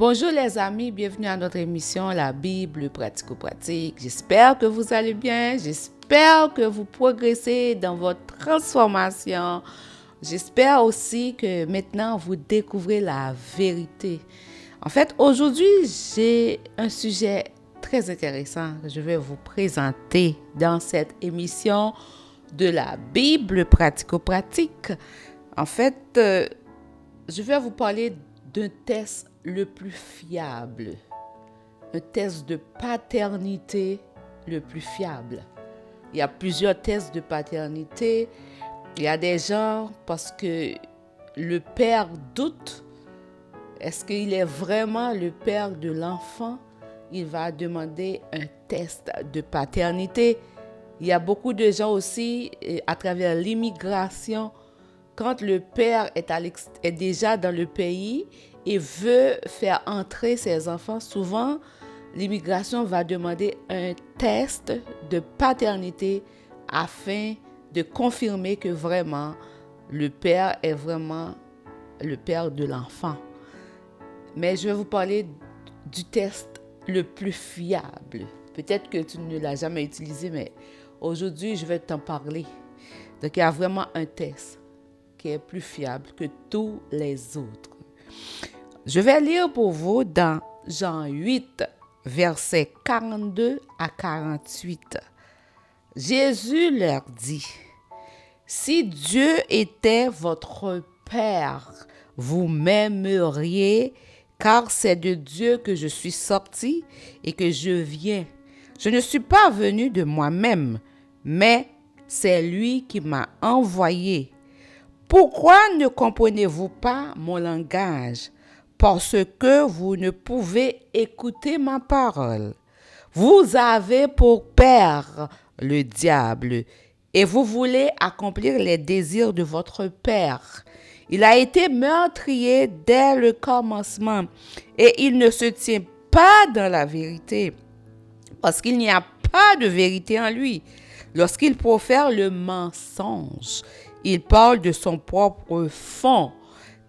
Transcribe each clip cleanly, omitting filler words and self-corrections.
Bonjour les amis, bienvenue à notre émission La Bible pratico-pratique. J'espère que vous allez bien, j'espère que vous progressez dans votre transformation. J'espère aussi que maintenant vous découvrez la vérité. En fait, aujourd'hui, j'ai un sujet très intéressant que je vais vous présenter dans cette émission de la Bible pratico-pratique. En fait, je vais vous parler d'un test le plus fiable, un test de paternité le plus fiable. Il y a plusieurs tests de paternité. Il y a des gens, parce que le père doute, est-ce qu'il est vraiment le père de l'enfant? Il va demander un test de paternité. Il y a beaucoup de gens aussi, à travers l'immigration, quand le père est déjà dans le pays et veut faire entrer ses enfants, souvent, l'immigration va demander un test de paternité afin de confirmer que vraiment le père est vraiment le père de l'enfant. Mais je vais vous parler du test le plus fiable. Peut-être que tu ne l'as jamais utilisé, mais aujourd'hui, je vais t'en parler. Donc, il y a vraiment un test qui est plus fiable que tous les autres. Je vais lire pour vous dans Jean 8, versets 42 à 48. Jésus leur dit, « Si Dieu était votre Père, vous m'aimeriez, car c'est de Dieu que je suis sorti et que je viens. Je ne suis pas venu de moi-même, mais c'est lui qui m'a envoyé. Pourquoi ne comprenez-vous pas mon langage? Parce que vous ne pouvez écouter ma parole. Vous avez pour père le diable et vous voulez accomplir les désirs de votre père. Il a été meurtrier dès le commencement et il ne se tient pas dans la vérité parce qu'il n'y a pas de vérité en lui. Lorsqu'il profère le mensonge, il parle de son propre fond,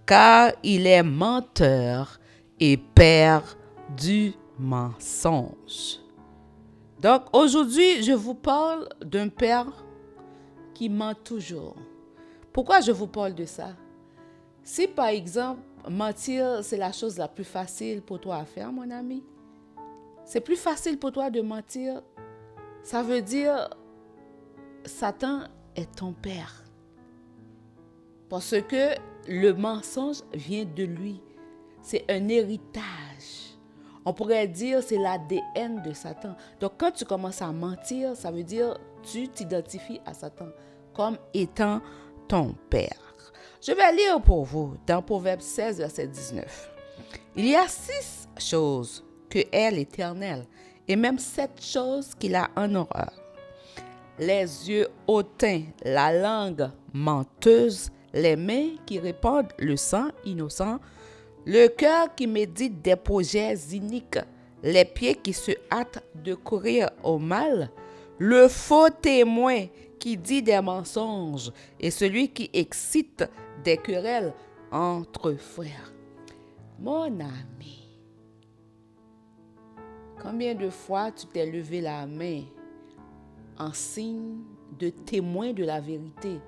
car il est menteur et père du mensonge. Donc aujourd'hui, je vous parle d'un père qui ment toujours. Pourquoi je vous parle de ça? Si par exemple, mentir, c'est la chose la plus facile pour toi à faire, mon ami, c'est plus facile pour toi de mentir, ça veut dire Satan est ton père. Parce que le mensonge vient de lui. C'est un héritage. On pourrait dire c'est l'ADN de Satan. Donc quand tu commences à mentir, ça veut dire tu t'identifies à Satan comme étant ton père. Je vais lire pour vous dans Proverbe 16, verset 19. Il y a 6 choses que est l'Éternel et même 7 choses qu'il a en horreur. Les yeux hautains, la langue menteuse, les mains qui répandent le sang innocent, le cœur qui médite des projets iniques, les pieds qui se hâtent de courir au mal, le faux témoin qui dit des mensonges et celui qui excite des querelles entre frères. Mon ami, combien de fois tu t'es levé la main en signe de témoin de la vérité,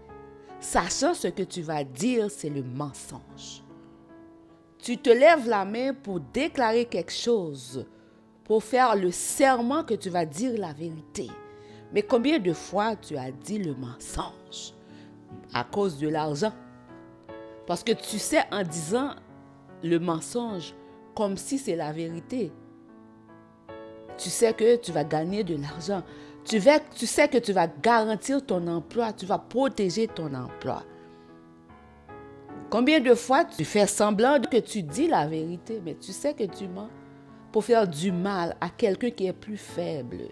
sachant ce que tu vas dire, c'est le mensonge. Tu te lèves la main pour déclarer quelque chose, pour faire le serment que tu vas dire la vérité. Mais combien de fois tu as dit le mensonge à cause de l'argent? Parce que tu sais, en disant le mensonge comme si c'est la vérité, tu sais que tu vas gagner de l'argent. Tu sais que tu vas garantir ton emploi, tu vas protéger ton emploi. Combien de fois tu fais semblant que tu dis la vérité, mais tu sais que tu mens pour faire du mal à quelqu'un qui est plus faible,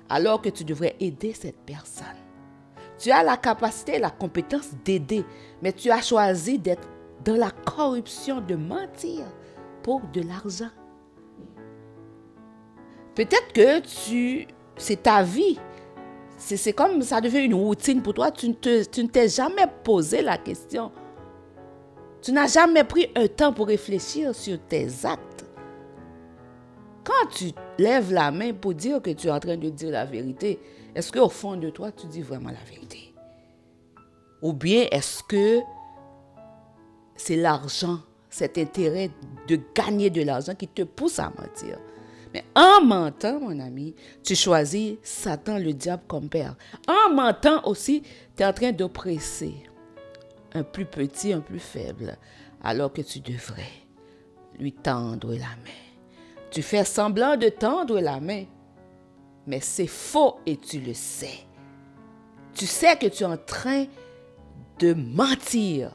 alors que tu devrais aider cette personne. Tu as la capacité, la compétence d'aider, mais tu as choisi d'être dans la corruption, de mentir pour de l'argent. Peut-être que c'est ta vie. C'est comme ça devient une routine pour toi. Tu ne t'es jamais posé la question. Tu n'as jamais pris un temps pour réfléchir sur tes actes. Quand tu lèves la main pour dire que tu es en train de dire la vérité, est-ce qu'au fond de toi, tu dis vraiment la vérité? Ou bien est-ce que c'est l'argent, cet intérêt de gagner de l'argent qui te pousse à mentir? Mais en mentant, mon ami, tu choisis Satan, le diable, comme père. En mentant aussi, tu es en train d'oppresser un plus petit, un plus faible, alors que tu devrais lui tendre la main. Tu fais semblant de tendre la main, mais c'est faux et tu le sais. Tu sais que tu es en train de mentir,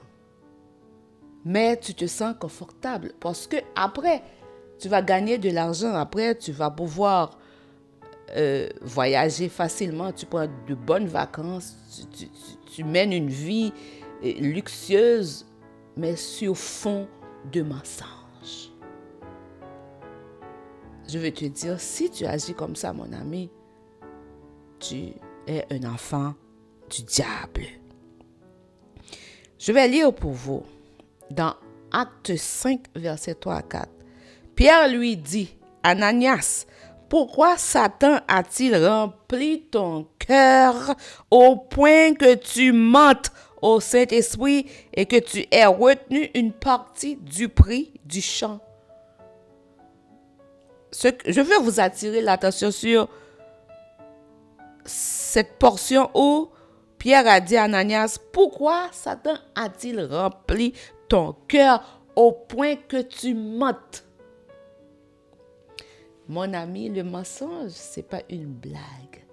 mais tu te sens confortable parce que après, tu vas gagner de l'argent. Après, tu vas pouvoir voyager facilement. Tu prends de bonnes vacances. Tu mènes une vie luxueuse, mais sur fond de mensonges. Je veux te dire, si tu agis comme ça, mon ami, tu es un enfant du diable. Je vais lire pour vous dans Acte 5, versets 3 à 4. Pierre lui dit, Ananias, pourquoi Satan a-t-il rempli ton cœur au point que tu mentes au Saint-Esprit et que tu aies retenu une partie du prix du champ? Je veux vous attirer l'attention sur cette portion où Pierre a dit à Ananias, pourquoi Satan a-t-il rempli ton cœur au point que tu mentes? Mon ami, le mensonge, ce n'est pas une blague.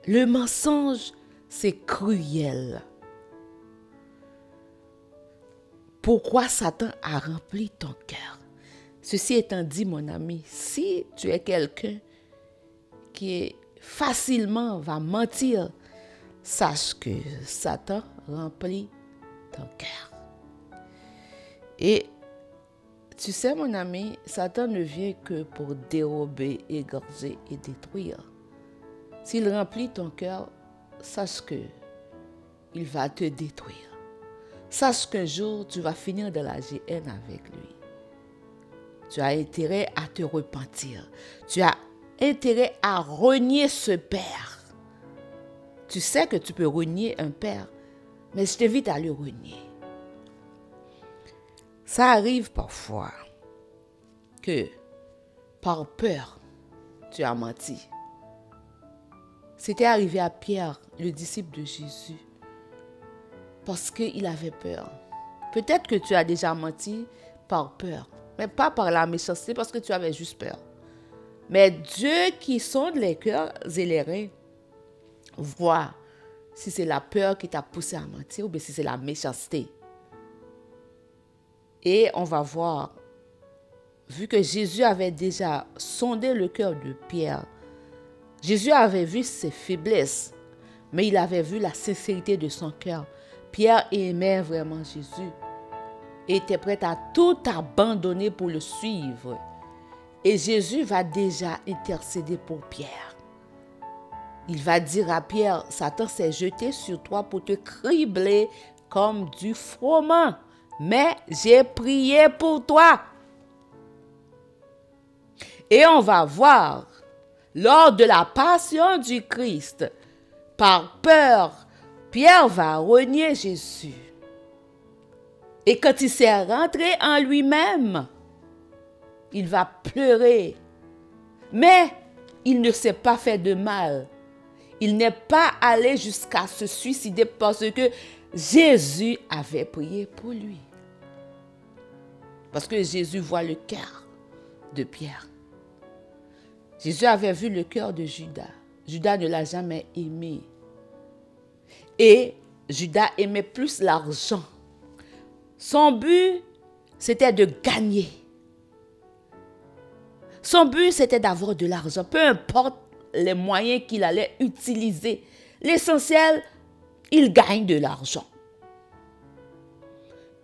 Le mensonge, c'est cruel. Pourquoi Satan a rempli ton cœur? Ceci étant dit, mon ami, si tu es quelqu'un qui facilement va mentir, sache que Satan remplit ton cœur. Et tu sais, mon ami, Satan ne vient que pour dérober, égorger et détruire. S'il remplit ton cœur, sache que il va te détruire. Sache qu'un jour, tu vas finir dans la GN avec lui. Tu as intérêt à te repentir. Tu as intérêt à renier ce père. Tu sais que tu peux renier un père, mais je t'invite à le renier. Ça arrive parfois que par peur, tu as menti. C'était arrivé à Pierre, le disciple de Jésus, parce qu'il avait peur. Peut-être que tu as déjà menti par peur, mais pas par la méchanceté, parce que tu avais juste peur. Mais Dieu qui sonde les cœurs et les reins voit si c'est la peur qui t'a poussé à mentir ou bien si c'est la méchanceté. Et on va voir, vu que Jésus avait déjà sondé le cœur de Pierre, Jésus avait vu ses faiblesses, mais il avait vu la sincérité de son cœur. Pierre aimait vraiment Jésus et était prêt à tout abandonner pour le suivre. Et Jésus va déjà intercéder pour Pierre. Il va dire à Pierre, Satan s'est jeté sur toi pour te cribler comme du froment. Mais j'ai prié pour toi. Et on va voir, lors de la passion du Christ, par peur, Pierre va renier Jésus. Et quand il s'est rentré en lui-même, il va pleurer. Mais il ne s'est pas fait de mal. Il n'est pas allé jusqu'à se suicider parce que Jésus avait prié pour lui. Parce que Jésus voit le cœur de Pierre. Jésus avait vu le cœur de Judas. Judas ne l'a jamais aimé. Et Judas aimait plus l'argent. Son but, c'était de gagner. Son but, c'était d'avoir de l'argent. Peu importe les moyens qu'il allait utiliser. L'essentiel, il gagne de l'argent.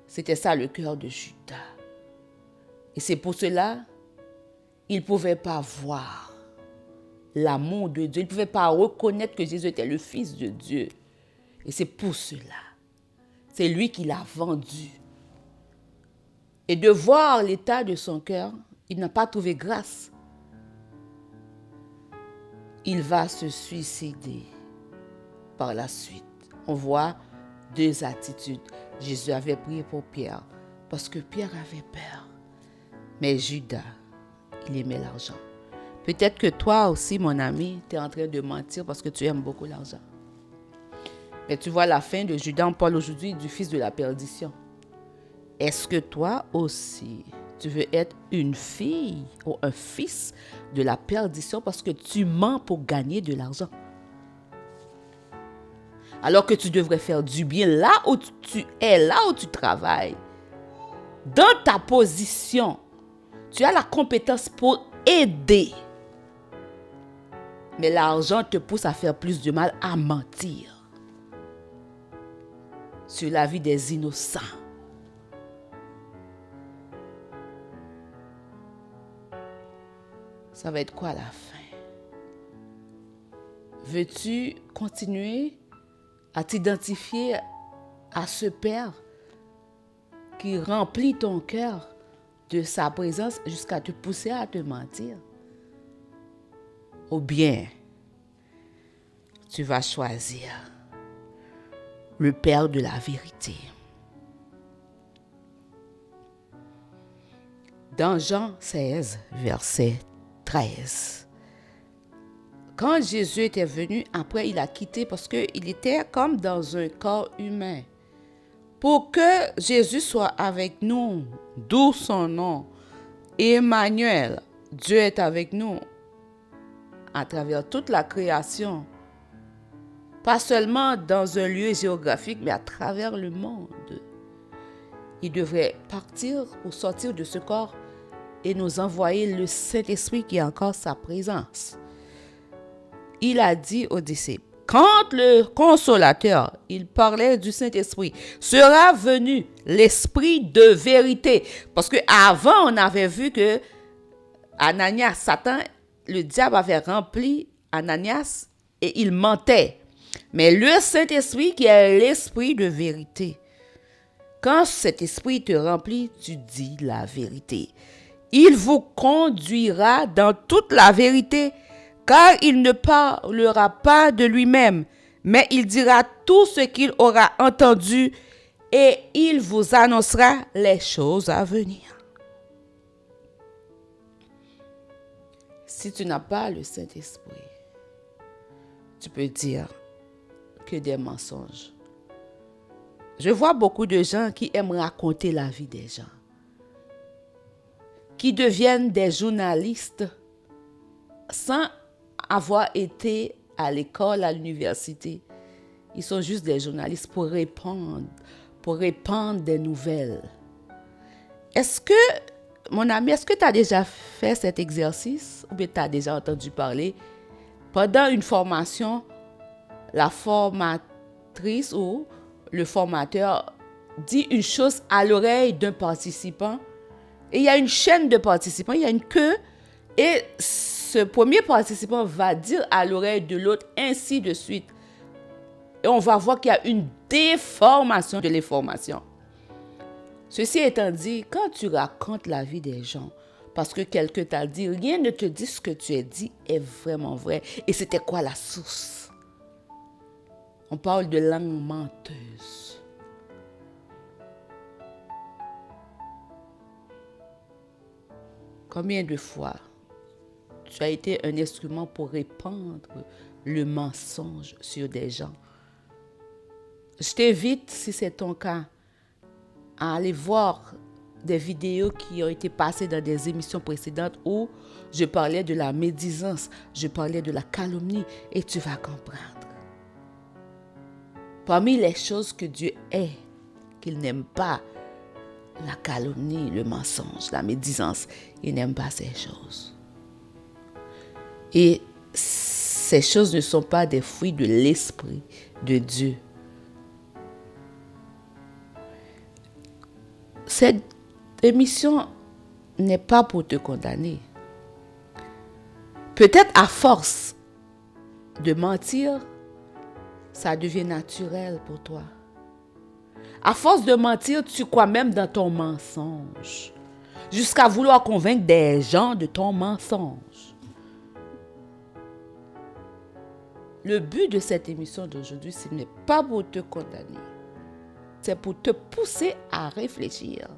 C'était ça le cœur de Judas. Et c'est pour cela, il ne pouvait pas voir l'amour de Dieu. Il ne pouvait pas reconnaître que Jésus était le Fils de Dieu. Et c'est pour cela. C'est lui qui l'a vendu. et de voir l'état de son cœur, il n'a pas trouvé grâce. Il va se suicider par la suite. On voit deux attitudes. Jésus avait prié pour Pierre parce que Pierre avait peur. Mais Judas, il aimait l'argent. Peut-être que toi aussi, mon ami, tu es en train de mentir parce que tu aimes beaucoup l'argent. Mais tu vois la fin de Judas, on parle aujourd'hui du fils de la perdition. Est-ce que toi aussi, tu veux être une fille ou un fils de la perdition parce que tu mens pour gagner de l'argent? Alors que tu devrais faire du bien là où tu es, là où tu travailles. Dans ta position, tu as la compétence pour aider. Mais l'argent te pousse à faire plus de mal, à mentir sur la vie des innocents. Ça va être quoi la fin? Veux-tu continuer à t'identifier à ce Père qui remplit ton cœur de sa présence jusqu'à te pousser à te mentir? Ou bien, tu vas choisir le Père de la vérité. Dans Jean 16, verset 13. Quand Jésus était venu, après il a quitté parce qu'il était comme dans un corps humain. Pour que Jésus soit avec nous, d'où son nom, Emmanuel, Dieu est avec nous à travers toute la création. Pas seulement dans un lieu géographique, mais à travers le monde. Il devrait partir ou sortir de ce corps et nous envoyer le Saint-Esprit qui a encore sa présence. Il a dit aux disciples, quand le consolateur, il parlait du Saint-Esprit, sera venu l'Esprit de vérité. Parce qu'avant, on avait vu que Ananias, Satan, le diable avait rempli Ananias et il mentait. Mais le Saint-Esprit qui est l'Esprit de vérité. Quand cet esprit te remplit, tu dis la vérité. Il vous conduira dans toute la vérité, car il ne parlera pas de lui-même, mais il dira tout ce qu'il aura entendu et il vous annoncera les choses à venir. Si tu n'as pas le Saint-Esprit, tu peux dire que des mensonges. Je vois beaucoup de gens qui aiment raconter la vie des gens, qui deviennent des journalistes sans avoir été à l'école, à l'université. Ils sont juste des journalistes pour répandre des nouvelles. Est-ce que, mon ami, est-ce que tu as déjà fait cet exercice ou bien tu as déjà entendu parler pendant une formation, la formatrice ou le formateur dit une chose à l'oreille d'un participant et il y a une chaîne de participants, il y a une queue et ce premier participant va dire à l'oreille de l'autre ainsi de suite. Et on va voir qu'il y a une déformation de l'information. Ceci étant dit, quand tu racontes la vie des gens, parce que quelqu'un t'a dit, rien ne te dit ce que tu as dit est vraiment vrai. Et c'était quoi la source? On parle de langue menteuse. Combien de fois tu as été un instrument pour répandre le mensonge sur des gens? Je t'invite, si c'est ton cas, à aller voir des vidéos qui ont été passées dans des émissions précédentes où je parlais de la médisance, je parlais de la calomnie et tu vas comprendre. Parmi les choses que Dieu est, qu'il n'aime pas, la calomnie, le mensonge, la médisance, il n'aime pas ces choses. Et ces choses ne sont pas des fruits de l'Esprit de Dieu. Cette émission n'est pas pour te condamner. Peut-être à force de mentir, ça devient naturel pour toi. À force de mentir, tu crois même dans ton mensonge. Jusqu'à vouloir convaincre des gens de ton mensonge. Le but de cette émission d'aujourd'hui, ce n'est pas pour te condamner. C'est pour te pousser à réfléchir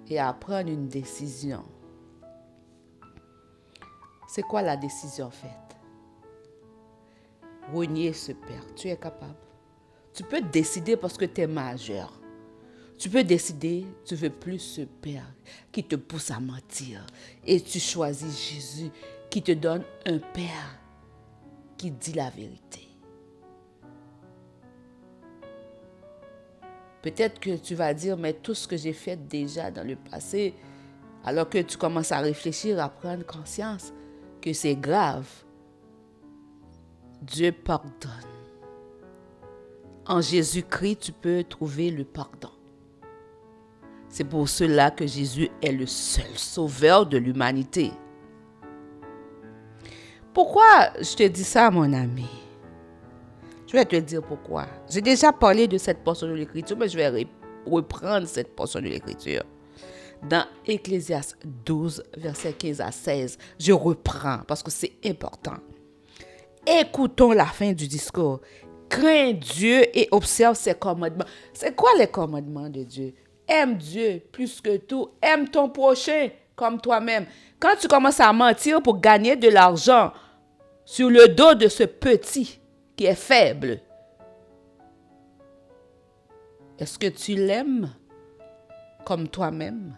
et à prendre une décision. C'est quoi la décision faite? Renier ce père. Tu es capable. Tu peux décider parce que tu es majeur. Tu peux décider, tu ne veux plus ce père qui te pousse à mentir. Et tu choisis Jésus qui te donne un père qui dit la vérité. Peut-être que tu vas dire, mais tout ce que j'ai fait déjà dans le passé, alors que tu commences à réfléchir, à prendre conscience que c'est grave, Dieu pardonne. En Jésus-Christ, tu peux trouver le pardon. C'est pour cela que Jésus est le seul sauveur de l'humanité. Pourquoi je te dis ça, mon ami? Je vais te dire pourquoi. J'ai déjà parlé de cette portion de l'Écriture, mais je vais reprendre cette portion de l'Écriture. Dans Ecclésiaste 12, versets 15 à 16, je reprends parce que c'est important. Écoutons la fin du discours. Crains Dieu et observe ses commandements. C'est quoi les commandements de Dieu? Aime Dieu plus que tout. Aime ton prochain comme toi-même. Quand tu commences à mentir pour gagner de l'argent sur le dos de ce petit qui est faible, est-ce que tu l'aimes comme toi-même?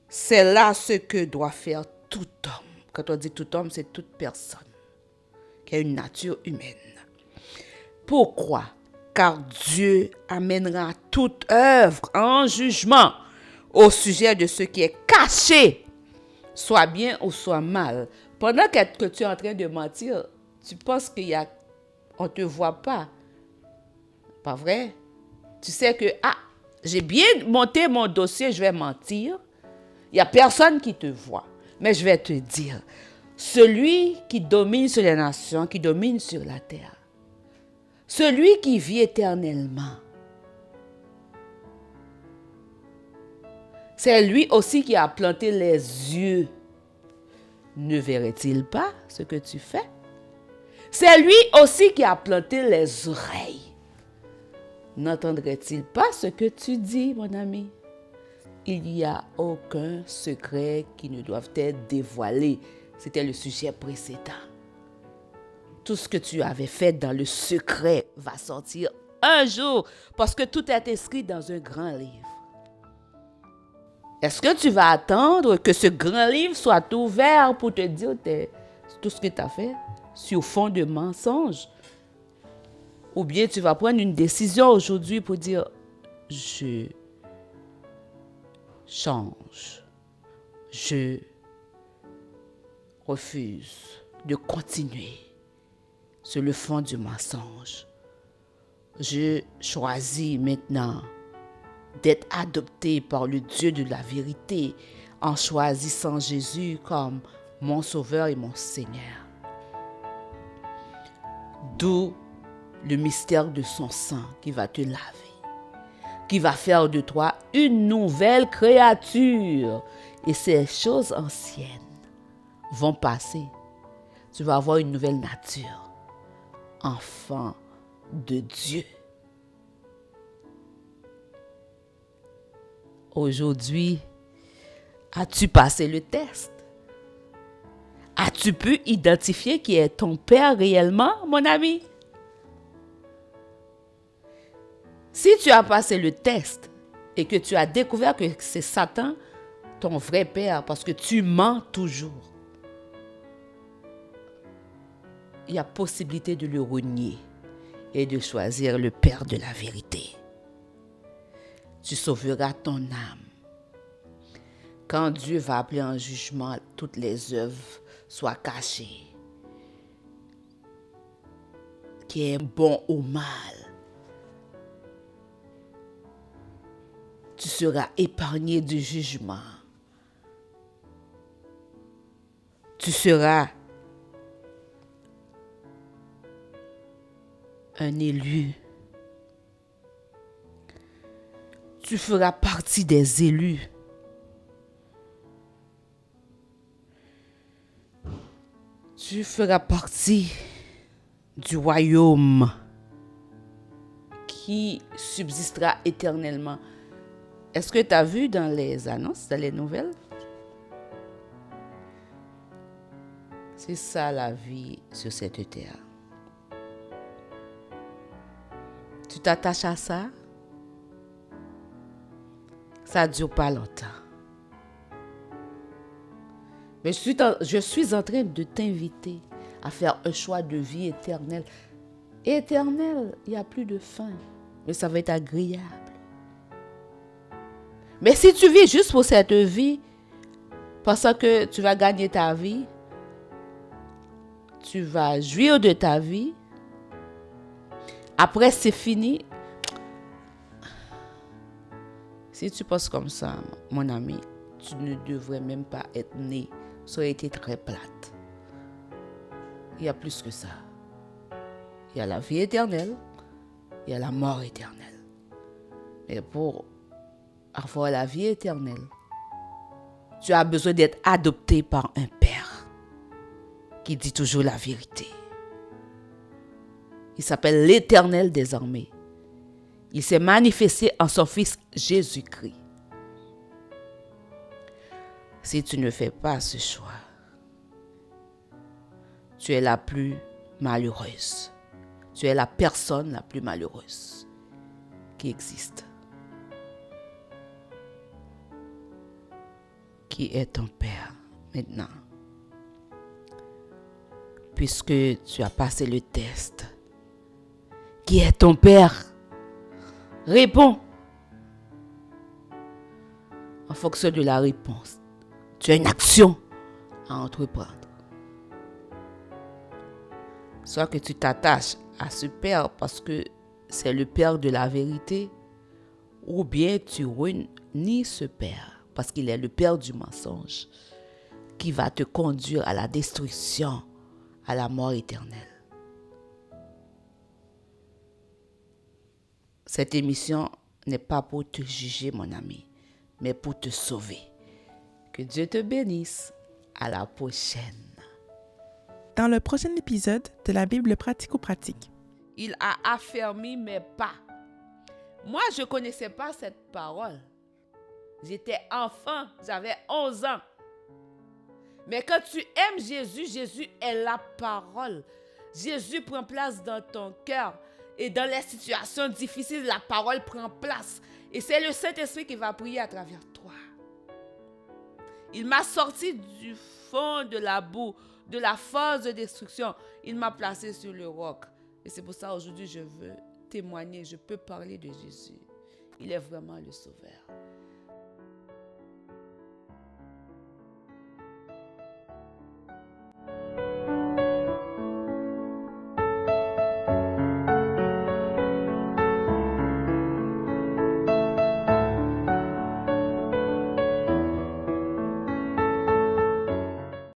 C'est là ce que doit faire tout homme. Quand on dit tout homme, c'est toute personne qui a une nature humaine. Pourquoi? Car Dieu amènera toute œuvre en jugement au sujet de ce qui est caché, soit bien ou soit mal. Pendant que tu es en train de mentir, tu penses qu'on ne te voit pas. Pas vrai? Tu sais que, j'ai bien monté mon dossier, je vais mentir. Il n'y a personne qui te voit. Mais je vais te dire, celui qui domine sur les nations, qui domine sur la terre, celui qui vit éternellement, c'est lui aussi qui a planté les yeux. Ne verrait-il pas ce que tu fais? C'est lui aussi qui a planté les oreilles. N'entendrait-il pas ce que tu dis, mon ami? Il n'y a aucun secret qui ne doive être dévoilé. C'était le sujet précédent. Tout ce que tu avais fait dans le secret va sortir un jour parce que tout est écrit dans un grand livre. Est-ce que tu vas attendre que ce grand livre soit ouvert pour te dire tout ce que tu as fait sur fond de mensonges? Ou bien tu vas prendre une décision aujourd'hui pour dire je change. Je refuse de continuer sur le fond du mensonge. Je choisis maintenant d'être adopté par le Dieu de la vérité en choisissant Jésus comme mon Sauveur et mon Seigneur. D'où le mystère de son sang qui va te laver, qui va faire de toi une nouvelle créature. Et ces choses anciennes vont passer. Tu vas avoir une nouvelle nature. Enfant de Dieu. Aujourd'hui, as-tu passé le test? As-tu pu identifier qui est ton père réellement, mon ami? Si tu as passé le test et que tu as découvert que c'est Satan, ton vrai père, parce que tu mens toujours, il y a possibilité de le renier et de choisir le père de la vérité. Tu sauveras ton âme. Quand Dieu va appeler en jugement, toutes les œuvres soient cachées. Qui est bon ou mal. Tu seras épargné du jugement. Tu seras un élu. Tu feras partie des élus. Tu feras partie du royaume qui subsistera éternellement. Est-ce que tu as vu dans les annonces, dans les nouvelles? C'est ça la vie sur cette terre. Tu t'attaches à ça? Ça ne dure pas longtemps. Mais je suis en train de t'inviter à faire un choix de vie éternelle. Éternel, il n'y a plus de fin. Mais ça va être agréable. Mais si tu vis juste pour cette vie, parce que tu vas gagner ta vie, tu vas jouir de ta vie, après c'est fini. Si tu penses comme ça, mon ami, tu ne devrais même pas être né. Ça aurait été très plate. Il y a plus que ça. Il y a la vie éternelle, il y a la mort éternelle. Mais pour avoir la vie éternelle, tu as besoin d'être adopté par un père qui dit toujours la vérité. Il s'appelle l'Éternel des armées. Il s'est manifesté en son Fils Jésus-Christ. Si tu ne fais pas ce choix, tu es la plus malheureuse. Tu es la personne la plus malheureuse qui existe. Qui est ton Père maintenant? Puisque tu as passé le test. Qui est ton Père? Réponds. En fonction de la réponse, tu as une action à entreprendre. Soit que tu t'attaches à ce Père parce que c'est le Père de la vérité, ou bien tu renies ce Père parce qu'il est le Père du mensonge qui va te conduire à la destruction, à la mort éternelle. Cette émission n'est pas pour te juger, mon ami, mais pour te sauver. Que Dieu te bénisse. À la prochaine. Dans le prochain épisode de la Bible pratico-pratique. Il a affermi mes pas. Moi, je ne connaissais pas cette parole. J'étais enfant, j'avais 11 ans. Mais quand tu aimes Jésus, Jésus est la parole. Jésus prend place dans ton cœur. Et dans les situations difficiles, la parole prend place. Et c'est le Saint-Esprit qui va prier à travers toi. Il m'a sorti du fond de la boue, de la fosse de destruction. Il m'a placé sur le roc. Et c'est pour ça aujourd'hui je veux témoigner, je peux parler de Jésus. Il est vraiment le Sauveur.